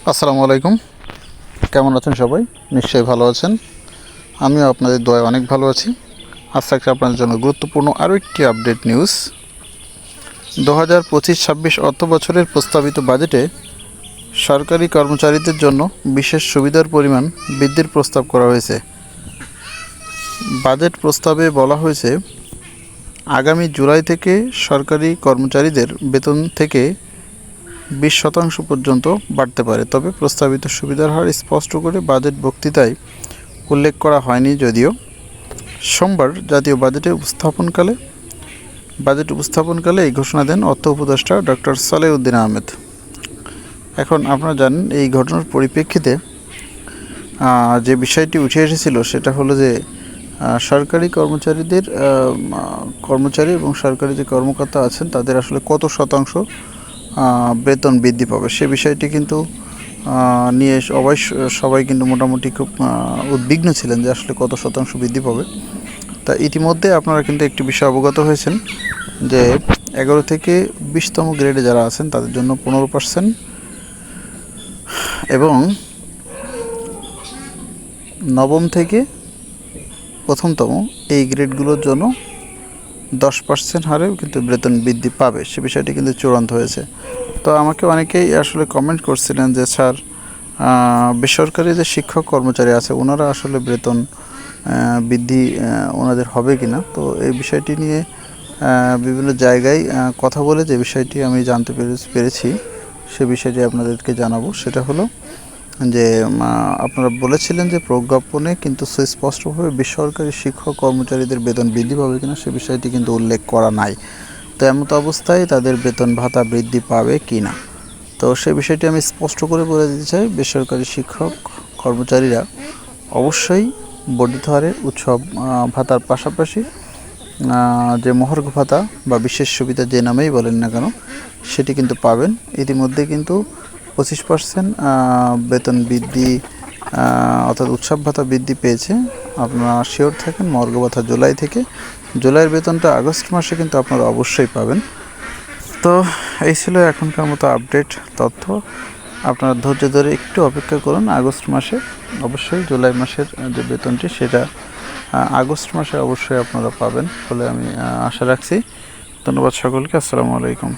আসসালামু আলাইকুম। কেমন আছেন সবাই? নিশ্চয়ই ভালো আছেন। আমিও আপনাদের দয়ায় অনেক ভালো আছি। আজ থাকছে আপনাদের জন্য গুরুত্বপূর্ণ আরও একটি আপডেট নিউজ। 2025-26 অর্থ বছরের প্রস্তাবিত বাজেটে সরকারি কর্মচারীদের জন্য বিশেষ সুবিধার পরিমাণ বৃদ্ধির প্রস্তাব করা হয়েছে। বাজেট প্রস্তাবে বলা হয়েছে, আগামী জুলাই থেকে সরকারি কর্মচারীদের বেতন থেকে 20% পর্যন্ত বাড়তে পারে। তবে প্রস্তাবিত সুবিধার হার স্পষ্ট করে বাজেট বক্তৃতায় উল্লেখ করা হয়নি। যদিও সোমবার জাতীয় বাজেট উপস্থাপনকালে এই ঘোষণা দেন অর্থ উপদেষ্টা ডক্টর সালেউদ্দিন আহমেদ। এখন আপনারা জানেন, এই ঘটনার পরিপ্রেক্ষিতে যে বিষয়টি উঠে এসেছিল সেটা হলো যে সরকারি কর্মচারী এবং সরকারি যে কর্মকর্তা আছেন তাদের আসলে কত শতাংশ বেতন বৃদ্ধি পাবে সে বিষয়টি কিন্তু নিয়ে সবাই কিন্তু মোটামুটি খুব উদ্বিগ্ন ছিলেন যে আসলে কত শতাংশ বৃদ্ধি পাবে। তা ইতিমধ্যে আপনারা কিন্তু একটি বিষয় অবগত হয়েছেন যে 11 থেকে 20তম গ্রেডে যারা আছেন তাদের জন্য 15% এবং নবম থেকে প্রথমতম এই গ্রেডগুলোর জন্য 10% হারেও কিন্তু বেতন বৃদ্ধি পাবে, সে বিষয়টি কিন্তু চূড়ান্ত হয়েছে। তো আমাকে অনেকেই আসলে কমেন্ট করছিলেন যে স্যার, বেসরকারি যে শিক্ষক কর্মচারী আছে ওনারা আসলে বেতন বৃদ্ধি ওনাদের হবে কি না। তো এই বিষয়টি নিয়ে বিভিন্ন জায়গায় কথা বলে যে বিষয়টি আমি জানতে পেরেছি সে বিষয়টি আপনাদেরকে জানাবো। সেটা হলো যে আপনারা বলেছিলেন যে প্রজ্ঞাপনে কিন্তু সুস্পষ্টভাবে বেসরকারি শিক্ষক কর্মচারীদের বেতন বৃদ্ধি পাবে কিনা সে বিষয়টি কিন্তু উল্লেখ করা নাই। তো এমত অবস্থায় তাদের বেতন ভাতা বৃদ্ধি পাবে কি না, তো সে বিষয়টি আমি স্পষ্ট করে বলে দিতে চাই। বেসরকারি শিক্ষক কর্মচারীরা অবশ্যই বর্ধিত হারে উৎসব ভাতার পাশাপাশি যে মহার্ঘ ভাতা বা বিশেষ সুবিধা যে নামেই বলেন না কেন সেটি কিন্তু পাবেন। ইতিমধ্যে কিন্তু 25% বেতন বৃদ্ধি অর্থাৎ উৎসব ভাতা বৃদ্ধি পেয়েছে। আপনারা শিওর থাকেন মহার্ঘ ভাতা জুলাইয়ের বেতনটা আগস্ট মাসে কিন্তু আপনারা অবশ্যই পাবেন। তো এই ছিল এখনকার মতো আপডেট তথ্য। আপনারা ধৈর্য ধরে একটু অপেক্ষা করুন। আগস্ট মাসে অবশ্যই জুলাই মাসের যে বেতনটি সেটা আগস্ট মাসে অবশ্যই আপনারা পাবেন বলে আমি আশা রাখছি। ধন্যবাদ সকলকে। আসসালামু আলাইকুম।